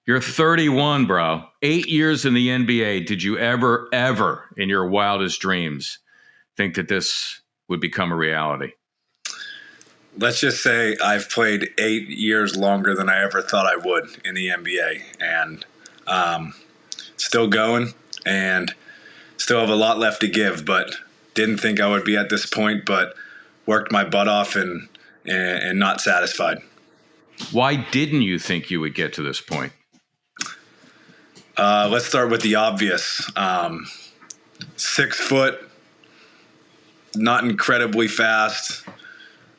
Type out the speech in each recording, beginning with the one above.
You're 31, bro. 8 years in the NBA. Did you ever in your wildest dreams think that this would become a reality? Let's just say I've played 8 years longer than I ever thought I would in the NBA, and still going, and still have a lot left to give. But didn't think I would be at this point, but worked my butt off and not satisfied. Why didn't you think you would get to this point? Let's start with the obvious. 6 foot, not incredibly fast.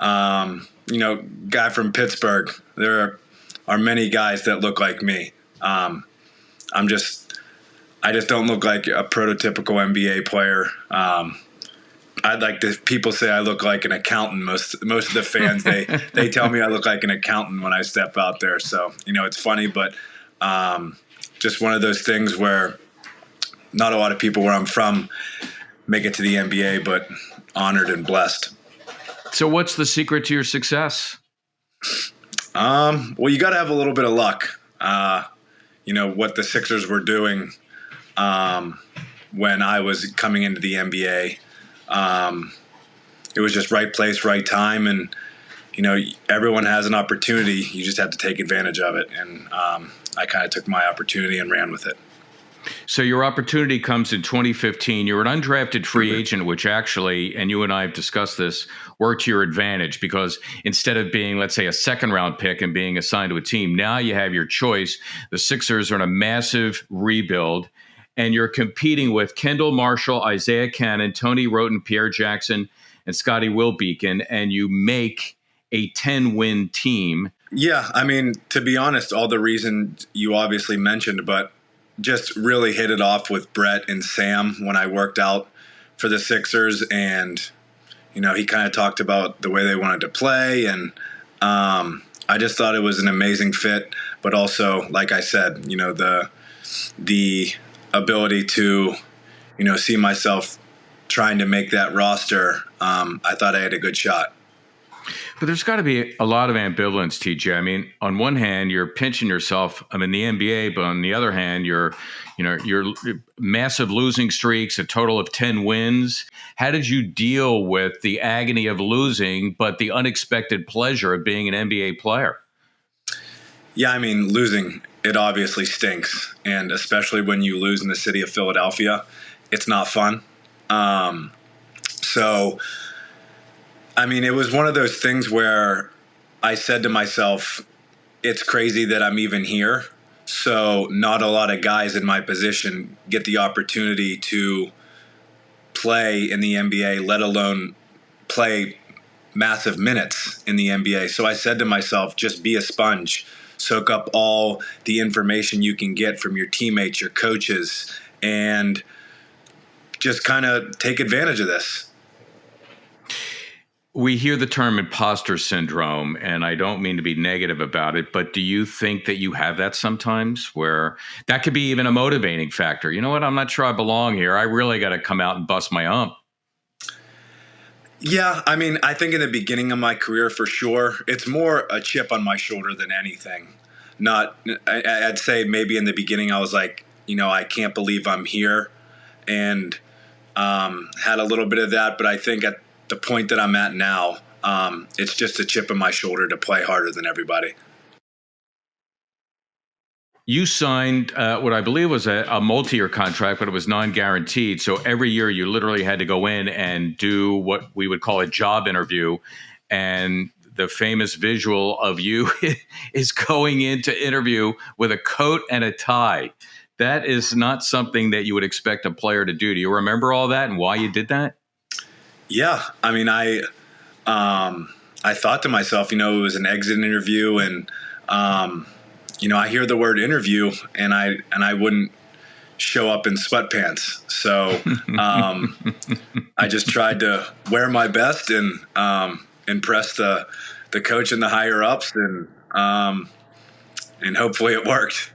Guy from Pittsburgh. There are many guys that look like me. I just don't look like a prototypical NBA player. I'd like to. People say I look like an accountant. Most of the fans they tell me I look like an accountant when I step out there. So it's funny, but just one of those things where not a lot of people where I'm from make it to the NBA, but honored and blessed. So what's the secret to your success? Well, you got to have a little bit of luck. What the Sixers were doing when I was coming into the NBA, it was just right place, right time. And, everyone has an opportunity. You just have to take advantage of it. And I kind of took my opportunity and ran with it. So your opportunity comes in 2015. You're an undrafted free agent, which actually, and you and I have discussed this, worked to your advantage because instead of being, let's say, a second-round pick and being assigned to a team, now you have your choice. The Sixers are in a massive rebuild, and you're competing with Kendall Marshall, Isaiah Cannon, Tony Wroten, Pierre Jackson, and Scotty Wilbekin, and you make a 10-win team. Yeah, I mean, to be honest, all the reasons you obviously mentioned, but just really hit it off with Brett and Sam when I worked out for the Sixers. And, he kind of talked about the way they wanted to play. And I just thought it was an amazing fit. But also, like I said, the ability to, see myself trying to make that roster, I thought I had a good shot. But there's got to be a lot of ambivalence, TJ. I mean, on one hand, you're pinching yourself. I'm in the NBA, but on the other hand, you're massive losing streaks, a total of 10 wins. How did you deal with the agony of losing, but the unexpected pleasure of being an NBA player? Yeah, I mean, losing, it obviously stinks. And especially when you lose in the city of Philadelphia, it's not fun. It was one of those things where I said to myself, it's crazy that I'm even here. So not a lot of guys in my position get the opportunity to play in the NBA, let alone play massive minutes in the NBA. So I said to myself, just be a sponge, soak up all the information you can get from your teammates, your coaches, and just kind of take advantage of this. We hear the term imposter syndrome, and I don't mean to be negative about it, but do you think that you have that sometimes where that could be even a motivating factor? You know what? I'm not sure I belong here. I really got to come out and bust my hump. Yeah, I mean, I think in the beginning of my career, for sure, it's more a chip on my shoulder than anything. I'd say maybe in the beginning I was like, I can't believe I'm here, and had a little bit of that. But I think at the point that I'm at now, it's just a chip on my shoulder to play harder than everybody. You signed what I believe was a multi-year contract, but it was non-guaranteed. So every year you literally had to go in and do what we would call a job interview. And the famous visual of you is going in to interview with a coat and a tie. That is not something that you would expect a player to do. Do you remember all that and why you did that? Yeah. I mean, I thought to myself, it was an exit interview, and, I hear the word interview and I wouldn't show up in sweatpants. So, I just tried to wear my best and, impress the coach and the higher ups, and hopefully it worked.